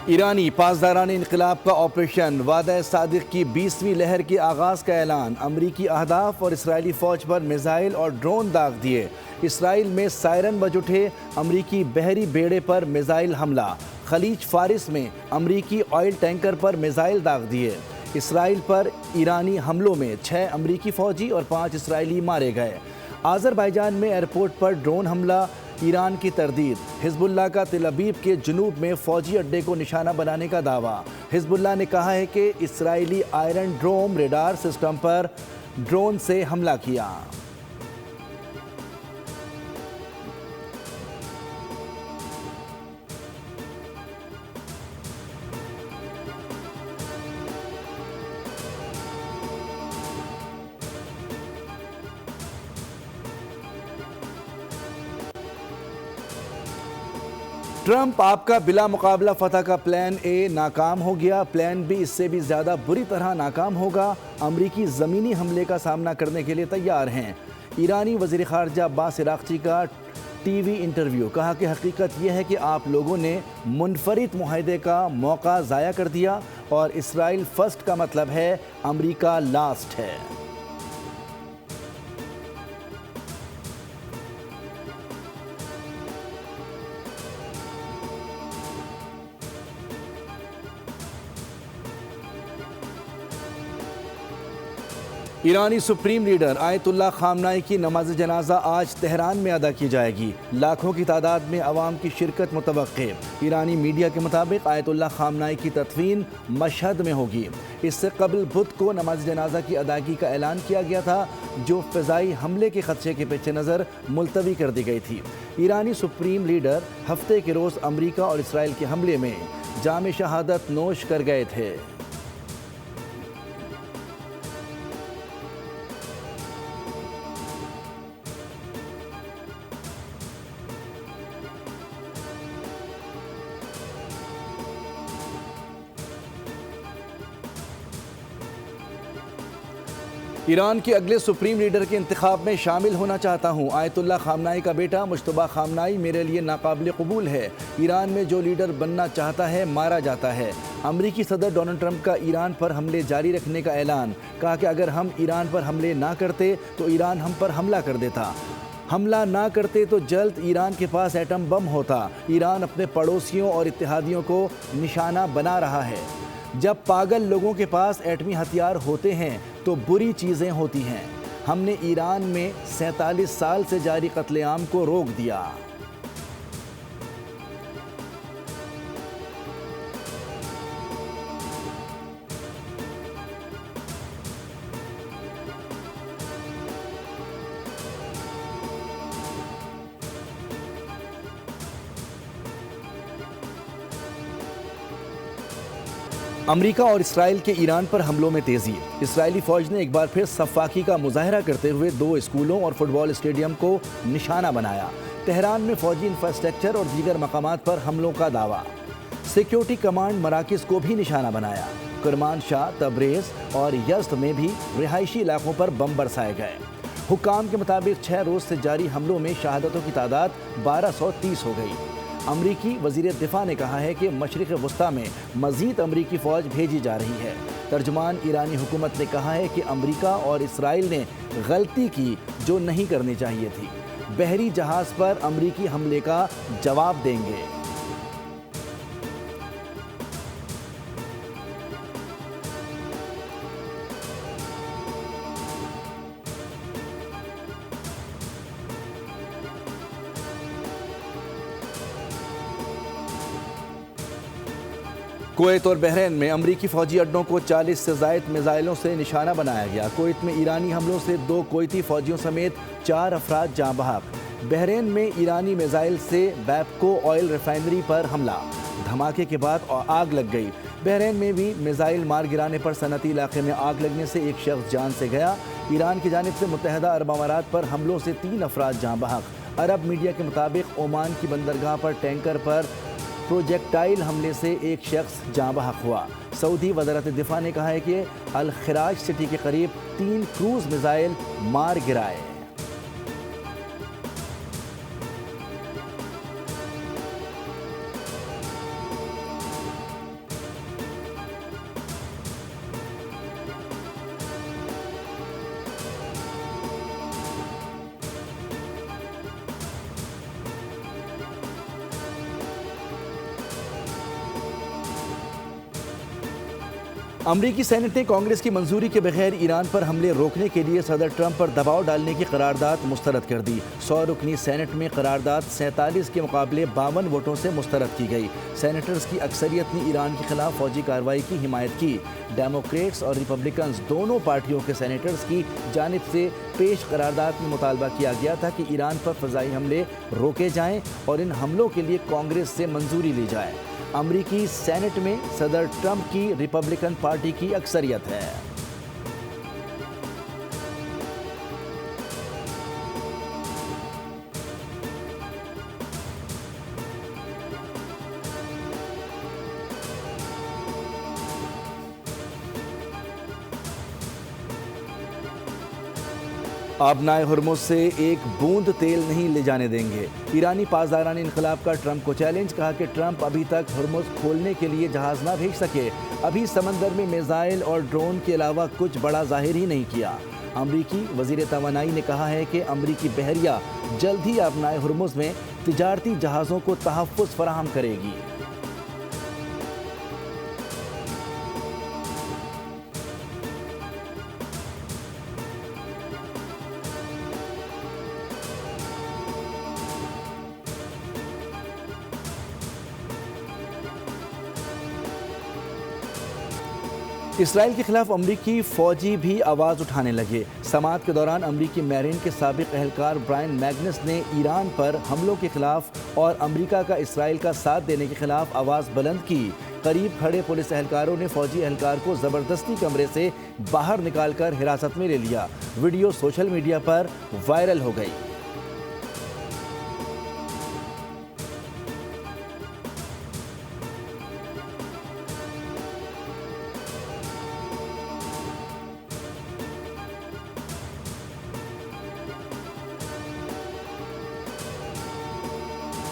ایرانی پاسداران انقلاب کا آپریشن وعدہ صادق کی 20ویں لہر کے آغاز کا اعلان، امریکی اہداف اور اسرائیلی فوج پر میزائل اور ڈرون داغ دیے۔ اسرائیل میں سائرن بج اٹھے، امریکی بحری بیڑے پر میزائل حملہ، خلیج فارس میں امریکی آئل ٹینکر پر میزائل داغ دیے۔ اسرائیل پر ایرانی حملوں میں 6 امریکی فوجی اور 5 اسرائیلی مارے گئے۔ آذربائیجان میں ایئرپورٹ پر ڈرون حملہ، ایران کی تردید۔ حزب اللہ کا تل ابیب کے جنوب میں فوجی اڈے کو نشانہ بنانے کا دعویٰ۔ حزب اللہ نے کہا ہے کہ اسرائیلی آئرن ڈروم ریڈار سسٹم پر ڈرون سے حملہ کیا۔ ٹرمپ آپ کا بلا مقابلہ فتح کا پلان اے ناکام ہو گیا، پلان بی اس سے بھی زیادہ بری طرح ناکام ہوگا۔ امریکی زمینی حملے کا سامنا کرنے کے لیے تیار ہیں۔ ایرانی وزیر خارجہ عباس عراقچی کا ٹی وی انٹرویو، کہا کہ حقیقت یہ ہے کہ آپ لوگوں نے منفرد معاہدے کا موقع ضائع کر دیا اور اسرائیل فرسٹ کا مطلب ہے امریکہ لاسٹ ہے۔ ایرانی سپریم لیڈر آیت اللہ خامنائی کی نماز جنازہ آج تہران میں ادا کی جائے گی، لاکھوں کی تعداد میں عوام کی شرکت متوقع۔ ایرانی میڈیا کے مطابق آیت اللہ خامنائی کی تدفین مشہد میں ہوگی۔ اس سے قبل بدھ کو نماز جنازہ کی ادائیگی کا اعلان کیا گیا تھا، جو فضائی حملے کے خدشے کے پیش نظر ملتوی کر دی گئی تھی۔ ایرانی سپریم لیڈر ہفتے کے روز امریکہ اور اسرائیل کے حملے میں جام شہادت نوش کر گئے تھے۔ ایران کے اگلے سپریم لیڈر کے انتخاب میں شامل ہونا چاہتا ہوں۔ آیت اللہ خامنائی کا بیٹا مجتبیٰ خامنائی میرے لیے ناقابل قبول ہے۔ ایران میں جو لیڈر بننا چاہتا ہے مارا جاتا ہے۔ امریکی صدر ڈونلڈ ٹرمپ کا ایران پر حملے جاری رکھنے کا اعلان، کہا کہ اگر ہم ایران پر حملے نہ کرتے تو ایران ہم پر حملہ کر دیتا، حملہ نہ کرتے تو جلد ایران کے پاس ایٹم بم ہوتا۔ ایران اپنے پڑوسیوں اور اتحادیوں کو نشانہ بنا رہا ہے۔ جب پاگل لوگوں کے پاس ایٹمی ہتھیار ہوتے ہیں تو بری چیزیں ہوتی ہیں۔ ہم نے ایران میں 47 سال سے جاری قتل عام کو روک دیا۔ امریکہ اور اسرائیل کے ایران پر حملوں میں تیزی۔ اسرائیلی فوج نے ایک بار پھر سفاکی کا مظاہرہ کرتے ہوئے 2 اسکولوں اور فٹ بال اسٹیڈیم کو نشانہ بنایا۔ تہران میں فوجی انفراسٹرکچر اور دیگر مقامات پر حملوں کا دعویٰ۔ سیکیورٹی کمانڈ مراکز کو بھی نشانہ بنایا۔ کرمانشاہ، تبریز اور یزد میں بھی رہائشی علاقوں پر بم برسائے گئے۔ حکام کے مطابق 6 روز سے جاری حملوں میں شہادتوں کی تعداد 1230 ہو گئی۔ امریکی وزیر دفاع نے کہا ہے کہ مشرق وسطیٰ میں مزید امریکی فوج بھیجی جا رہی ہے۔ ترجمان ایرانی حکومت نے کہا ہے کہ امریکہ اور اسرائیل نے غلطی کی جو نہیں کرنی چاہیے تھی، بحری جہاز پر امریکی حملے کا جواب دیں گے۔ کویت اور بحرین میں امریکی فوجی اڈوں کو 40 سے زائد میزائلوں سے نشانہ بنایا گیا۔ کویت میں ایرانی حملوں سے 2 کویتی فوجیوں سمیت 4 افراد جاں بحق۔ بحرین میں ایرانی میزائل سے بیپکو آئل ریفائنری پر حملہ، دھماکے کے بعد آگ لگ گئی۔ بحرین میں بھی میزائل مار گرانے پر صنعتی علاقے میں آگ لگنے سے ایک شخص جان سے گیا۔ ایران کی جانب سے متحدہ عرب امارات پر حملوں سے 3 افراد جاں بحق۔ عرب میڈیا کے مطابق عمان کی بندرگاہ پر ٹینکر پر پروجیکٹائل حملے سے ایک شخص جاں بحق ہوا۔ سعودی وزارت دفاع نے کہا ہے کہ الخراج سٹی کے قریب 3 کروز میزائل مار گرائے۔ امریکی سینٹ نے کانگریس کی منظوری کے بغیر ایران پر حملے روکنے کے لیے صدر ٹرمپ پر دباؤ ڈالنے کی قرارداد مسترد کر دی۔ 100 رکنی سینٹ میں قرارداد 47 کے مقابلے 52 ووٹوں سے مسترد کی گئی۔ سینیٹرز کی اکثریت نے ایران کے خلاف فوجی کارروائی کی حمایت کی۔ ڈیموکریٹس اور ریپبلکنز دونوں پارٹیوں کے سینیٹرز کی جانب سے پیش قرارداد میں مطالبہ کیا گیا تھا کہ ایران پر فضائی حملے روکے جائیں اور ان حملوں کے لیے کانگریس سے منظوری لی جائے۔ امریکی سینٹ میں صدر ٹرمپ کی ریپبلکن پارٹی کی اکثریت ہے۔ آبنائے ہرمز سے ایک بوند تیل نہیں لے جانے دیں گے۔ ایرانی پاسداران انقلاب کا ٹرمپ کو چیلنج، کہا کہ ٹرمپ ابھی تک ہرمز کھولنے کے لیے جہاز نہ بھیج سکے، ابھی سمندر میں میزائل اور ڈرون کے علاوہ کچھ بڑا ظاہر ہی نہیں کیا۔ امریکی وزیر توانائی نے کہا ہے کہ امریکی بحریہ جلد ہی آبنائے ہرمز میں تجارتی جہازوں کو تحفظ فراہم کرے گی۔ اسرائیل کے خلاف امریکی فوجی بھی آواز اٹھانے لگے۔ سماعت کے دوران امریکی میرین کے سابق اہلکار برائن میگنس نے ایران پر حملوں کے خلاف اور امریکہ کا اسرائیل کا ساتھ دینے کے خلاف آواز بلند کی۔ قریب کھڑے پولیس اہلکاروں نے فوجی اہلکار کو زبردستی کمرے سے باہر نکال کر حراست میں لے لیا۔ ویڈیو سوشل میڈیا پر وائرل ہو گئی۔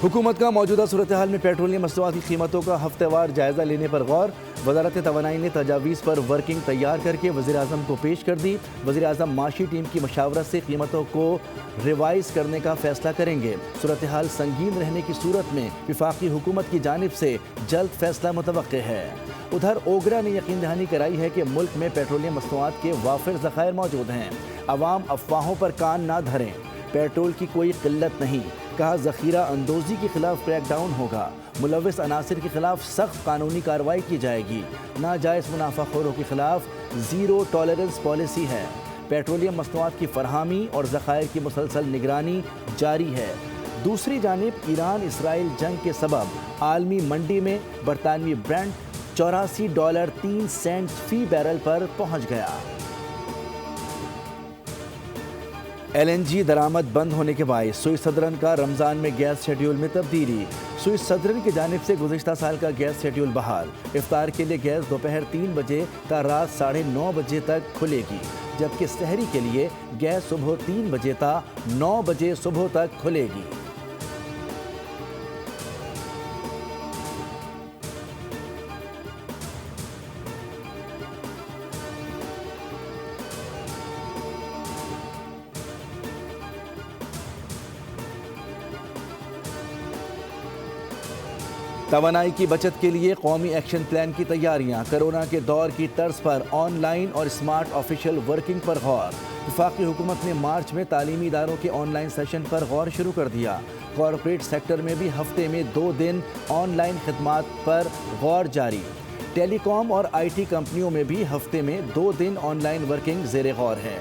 حکومت کا موجودہ صورتحال میں پیٹرولیم مصنوعات کی قیمتوں کا ہفتہ وار جائزہ لینے پر غور۔ وزارت توانائی نے تجاویز پر ورکنگ تیار کر کے وزیر اعظم کو پیش کر دی۔ وزیر اعظم معاشی ٹیم کی مشاورت سے قیمتوں کو ریوائز کرنے کا فیصلہ کریں گے۔ صورتحال سنگین رہنے کی صورت میں وفاقی حکومت کی جانب سے جلد فیصلہ متوقع ہے۔ ادھر اوگرا نے یقین دہانی کرائی ہے کہ ملک میں پیٹرولیم مصنوعات کے وافر ذخائر موجود ہیں۔ عوام افواہوں پر کان نہ دھریں، پیٹرول کی کوئی قلت نہیں، کہا ذخیرہ اندوزی کے خلاف کریک ڈاؤن ہوگا، ملوث عناصر کے خلاف سخت قانونی کارروائی کی جائے گی، ناجائز منافع خوروں کے خلاف زیرو ٹالرنس پالیسی ہے۔ پیٹرولیم مصنوعات کی فراہمی اور ذخائر کی مسلسل نگرانی جاری ہے۔ دوسری جانب ایران اسرائیل جنگ کے سبب عالمی منڈی میں برطانوی برنٹ $84.03 فی بیرل پر پہنچ گیا۔ LNG درآمد بند ہونے کے باعث سوئس سدرن کا رمضان میں گیس شیڈیول میں تبدیلی۔ سوئس سدرن کی جانب سے گزشتہ سال کا گیس شیڈیول بحال۔ افطار کے لیے گیس دوپہر 3 بجے تا رات 9:30 بجے تک کھلے گی، جبکہ سحری کے لیے گیس صبح 3 بجے تا 9 بجے صبح تک کھلے گی۔ توانائی کی بچت کے لیے قومی ایکشن پلان کی تیاریاں۔ کرونا کے دور کی طرز پر آن لائن اور اسمارٹ آفیشیل ورکنگ پر غور۔ وفاقی حکومت نے مارچ میں تعلیمی اداروں کے آن لائن سیشن پر غور شروع کر دیا۔ کارپوریٹ سیکٹر میں بھی ہفتے میں 2 دن آن لائن خدمات پر غور جاری۔ ٹیلی کام اور IT کمپنیوں میں بھی ہفتے میں 2 دن آن لائن ورکنگ زیر غور ہے۔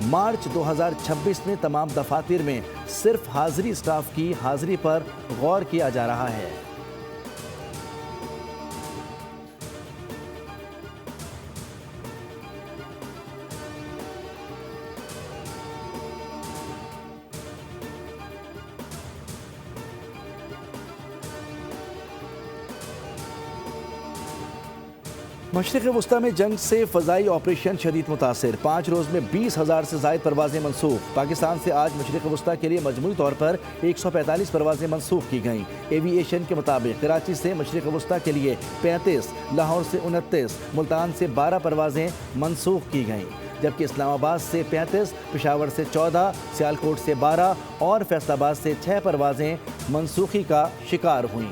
مارچ 2026 میں تمام دفاتر میں صرف حاضری اسٹاف کی حاضری پر غور کیا جا رہا ہے۔ مشرق وسطی میں جنگ سے فضائی آپریشن شدید متاثر۔ 5 روز میں 20,000 سے زائد پروازیں منسوخ۔ پاکستان سے آج مشرق وسطی کے لیے مجموعی طور پر 145 پروازیں منسوخ کی گئیں۔ ایوی ایشن کے مطابق کراچی سے مشرق وسطی کے لیے 35، لاہور سے 29، ملتان سے 12 پروازیں منسوخ کی گئیں، جبکہ اسلام آباد سے 35، پشاور سے 14، سیالکوٹ سے 12 اور فیصل آباد سے 6 پروازیں منسوخی کا شکار ہوئیں۔